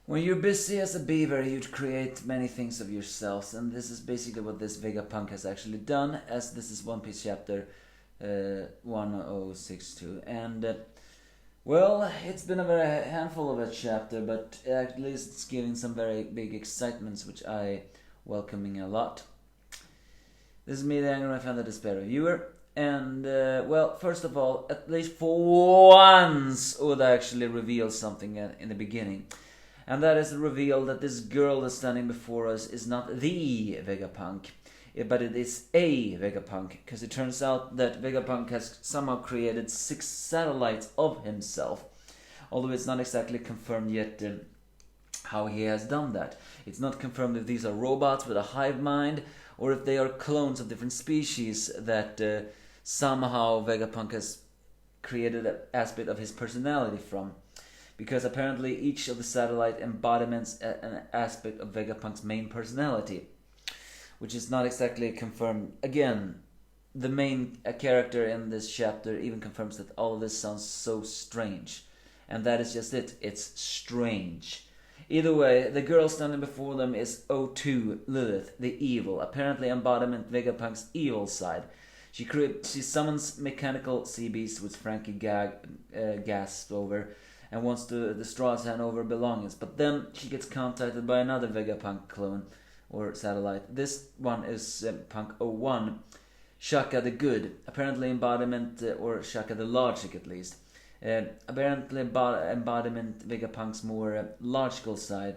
When you're busy as a beaver, you'd create many things of yourselves, and this is basically what this Vegapunk has actually done, as this is One Piece chapter 1062. And, well, it's been a very handful of a chapter, but at least it's giving some very big excitements, which I welcoming a lot. This is me, the Anger, my fan, the Despair Reviewer. And, well, first of all, at least for once, Oda actually reveals something in the beginning. And that is the reveal that this girl that's standing before us is not the Vegapunk, but it is a Vegapunk. Because it turns out that Vegapunk has somehow created 6 satellites of himself. Although it's not exactly confirmed yet how he has done that. It's not confirmed if these are robots with a hive mind, or if they are clones of different species that somehow Vegapunk has created an aspect of his personality from. Because apparently each of the satellite embodiments an aspect of Vegapunk's main personality, which is not exactly confirmed. Again, the main character in this chapter even confirms that all of this sounds so strange. And that is just it, it's strange. Either way, the girl standing before them is O2 Lilith, the evil, apparently embodiment Vegapunk's evil side. She summons mechanical sea beasts, which Frankie gasped over, and wants to destroy his hand over belongings. But then she gets contacted by another Vegapunk clone, or satellite. This one is Punk 01, Shaka the Good, apparently embodiment, or Shaka the Logic at least. Apparently embodiment Vegapunk's more logical side,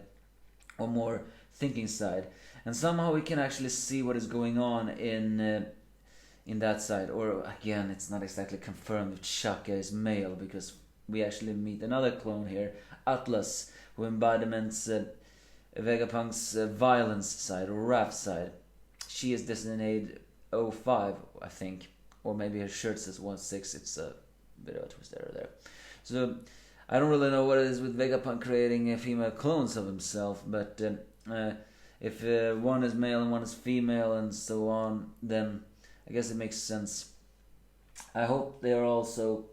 or more thinking side. And somehow we can actually see what is going on in that side. Or again, it's not exactly confirmed if Shaka is male, because we actually meet another clone here, Atlas, who embodiments Vegapunk's violence side, or wrath side. She is designated 05, I think, or maybe her shirt says 16. It's a bit of a twist error there. So I don't really know what it is with Vegapunk creating female clones of himself, but if one is male and one is female and so on, then I guess it makes sense. I hope they are also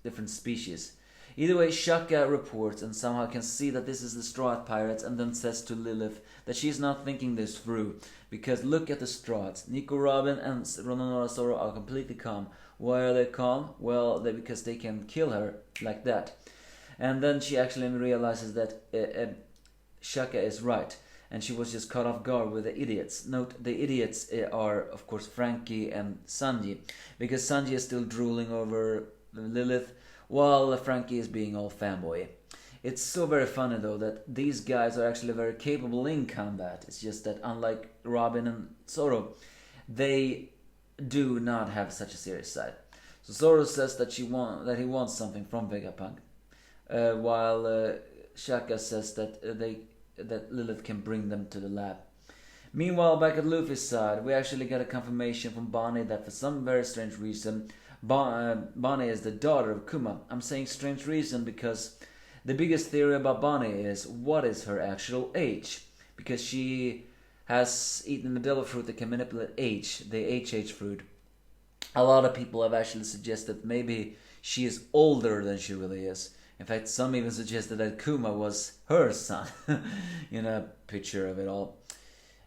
different species. Either way, Shaka reports and somehow can see that this is the Straw Hat Pirates, and then says to Lilith that she's not thinking this through. Because look at the Straw Hats. Nico Robin and Rononora Zoro are completely calm. Why are they calm? Well, because they can kill her like that. And then she actually realizes that Shaka is right. And she was just caught off guard with the idiots. Note, the idiots are, of course, Frankie and Sanji. Because Sanji is still drooling over Lilith, while Frankie is being all fanboy. It's so very funny though that these guys are actually very capable in combat. It's just that unlike Robin and Zoro, they do not have such a serious side. So Zoro says that he wants something from Vegapunk, while Shaka says that Lilith can bring them to the lab. Meanwhile, back at Luffy's side, we actually get a confirmation from Bonnie that for some very strange reason, Bonnie is the daughter of Kuma. I'm saying strange reason because the biggest theory about Bonnie is what is her actual age. Because she has eaten the devil fruit that can manipulate age, the HH fruit. A lot of people have actually suggested maybe she is older than she really is. In fact, some even suggested that Kuma was her son. Picture of it all.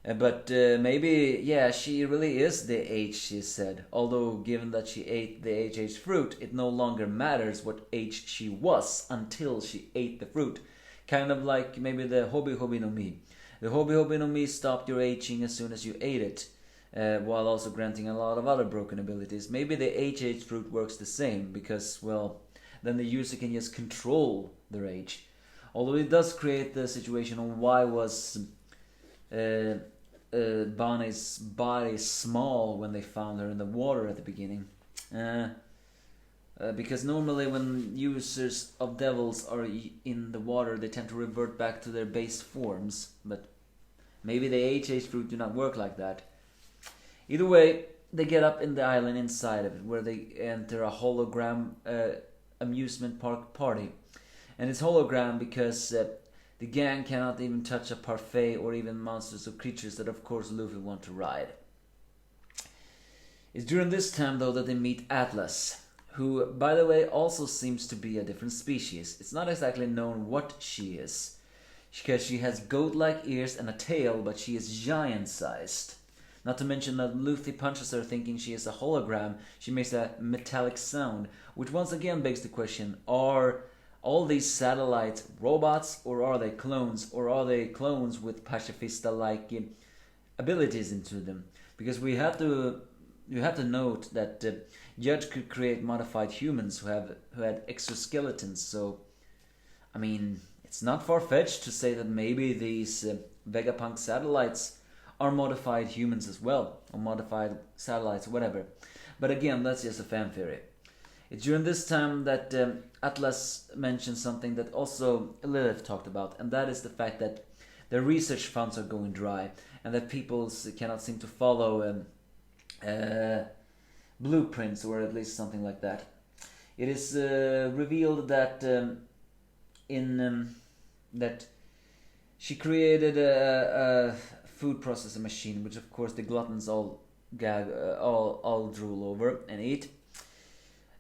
But maybe, yeah, she really is the age she said. Although, given that she ate the HH fruit, it no longer matters what age she was until she ate the fruit. Kind of like maybe the Hobi Hobi no Mi. The Hobi Hobi no Mi stopped your aging as soon as you ate it, while also granting a lot of other broken abilities. Maybe the HH fruit works the same, because, well, then the user can just control their age. Although it does create the situation on why was Bonnie's body small when they found her in the water at the beginning. Because normally when users of devils are in the water, they tend to revert back to their base forms. But maybe the HH fruit do not work like that. Either way, they get up in the island inside of it, where they enter a hologram amusement park party. And it's hologram because the gang cannot even touch a parfait or even monsters or creatures that of course Luffy want to ride. It's during this time though that they meet Atlas, who by the way also seems to be a different species. It's not exactly known what she is. because she has goat-like ears and a tail, but she is giant-sized. Not to mention that Luffy punches her thinking she is a hologram. She makes a metallic sound, which once again begs the question, are all these satellites robots, or are they clones? Or are they clones with pacifista-like abilities into them? Because you have to note that Judge could create modified humans who had exoskeletons, so I mean, it's not far-fetched to say that maybe these Vegapunk satellites are modified humans as well, or modified satellites, whatever. But again, that's just a fan theory. It's during this time that Atlas mentioned something that also Lilith talked about, and that is the fact that the research funds are going dry, and that people cannot seem to follow blueprints, or at least something like that. It is revealed that that she created a food processing machine, which of course the gluttons all drool over and eat,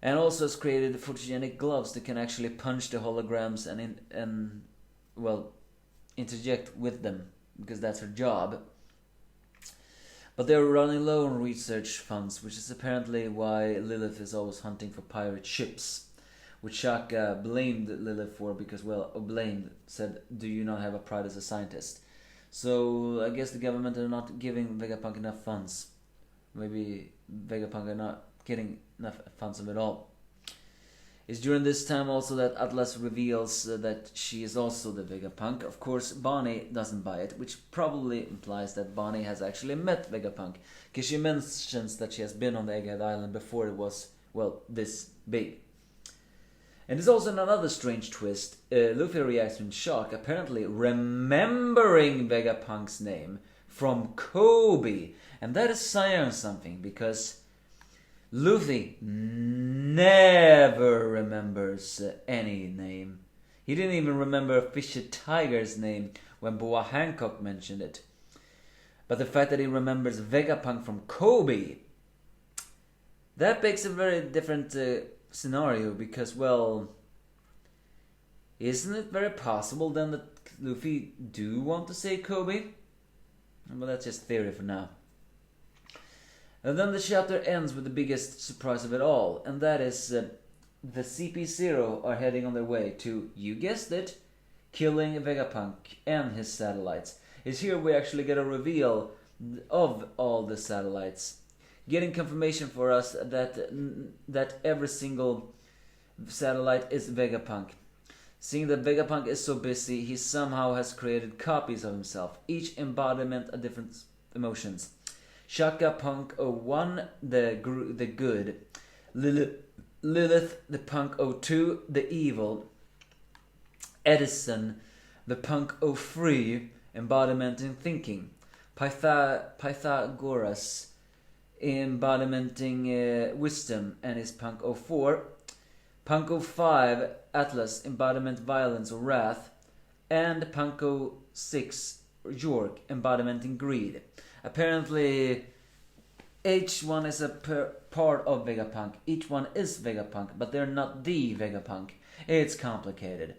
and also has created photogenic gloves that can actually punch the holograms and interject with them, because that's her job. But they're running low on research funds, which is apparently why Lilith is always hunting for pirate ships, which Shaka blamed Lilith for, because, said, do you not have a pride as a scientist? So I guess the government are not giving Vegapunk enough funds. Maybe Vegapunk are not getting enough funds of it all. It's during this time also that Atlas reveals that she is also the Vegapunk. Of course, Bonnie doesn't buy it, which probably implies that Bonnie has actually met Vegapunk, because she mentions that she has been on the Egghead Island before it was, this big. And there's also another strange twist. Luffy reacts in shock, apparently remembering Vegapunk's name from Kobe. And that is saying something, because Luffy never remembers any name. He didn't even remember Fisher Tiger's name when Boa Hancock mentioned it. But the fact that he remembers Vegapunk from Kobe, that makes a very different scenario, because, isn't it very possible then that Luffy do want to say Kobe? Well, that's just theory for now. And then the chapter ends with the biggest surprise of it all, and that is the CP0 are heading on their way to, you guessed it, killing Vegapunk and his satellites. It's here we actually get a reveal of all the satellites, getting confirmation for us that every single satellite is Vegapunk. Seeing that Vegapunk is so busy, he somehow has created copies of himself, each embodiment of different emotions. Shaka Punk 01, the good. Lilith, the Punk 02, the evil. Edison, the Punk 03, embodiment in thinking. Pythagoras, embodimenting wisdom, and his Punk 04. Punk 05, Atlas, embodiment violence or wrath. And Punk 06, York, embodimenting greed. Apparently, each one is a part of Vegapunk. Each one is Vegapunk, but they're not the Vegapunk. It's complicated.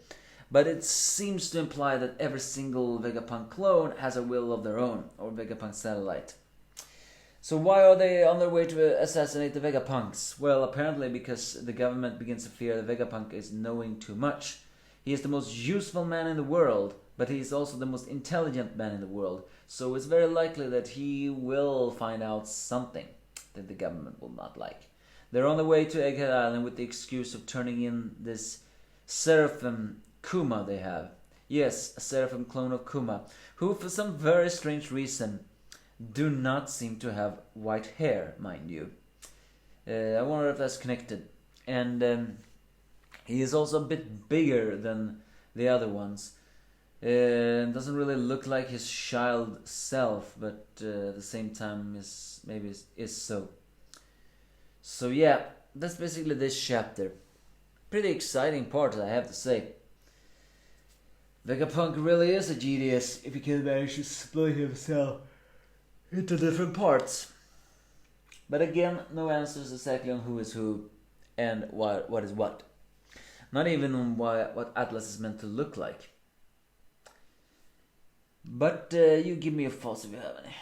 But it seems to imply that every single Vegapunk clone has a will of their own, or Vegapunk satellite. So why are they on their way to assassinate the Vegapunks? Well, apparently because the government begins to fear the Vegapunk is knowing too much. He is the most useful man in the world, but he is also the most intelligent man in the world. So it's very likely that he will find out something that the government will not like. They're on the way to Egghead Island with the excuse of turning in this Seraphim Kuma they have. Yes, a Seraphim clone of Kuma, who for some very strange reason do not seem to have white hair, mind you. I wonder if that's connected. And he is also a bit bigger than the other ones. Doesn't really look like his child self, but at the same time is so. So yeah, that's basically this chapter. Pretty exciting part, I have to say. Vegapunk really is a genius if he can manage to split himself into different parts. But again, no answers exactly on who is who and what is what. Not even on what Atlas is meant to look like. But you give me a false if you have any.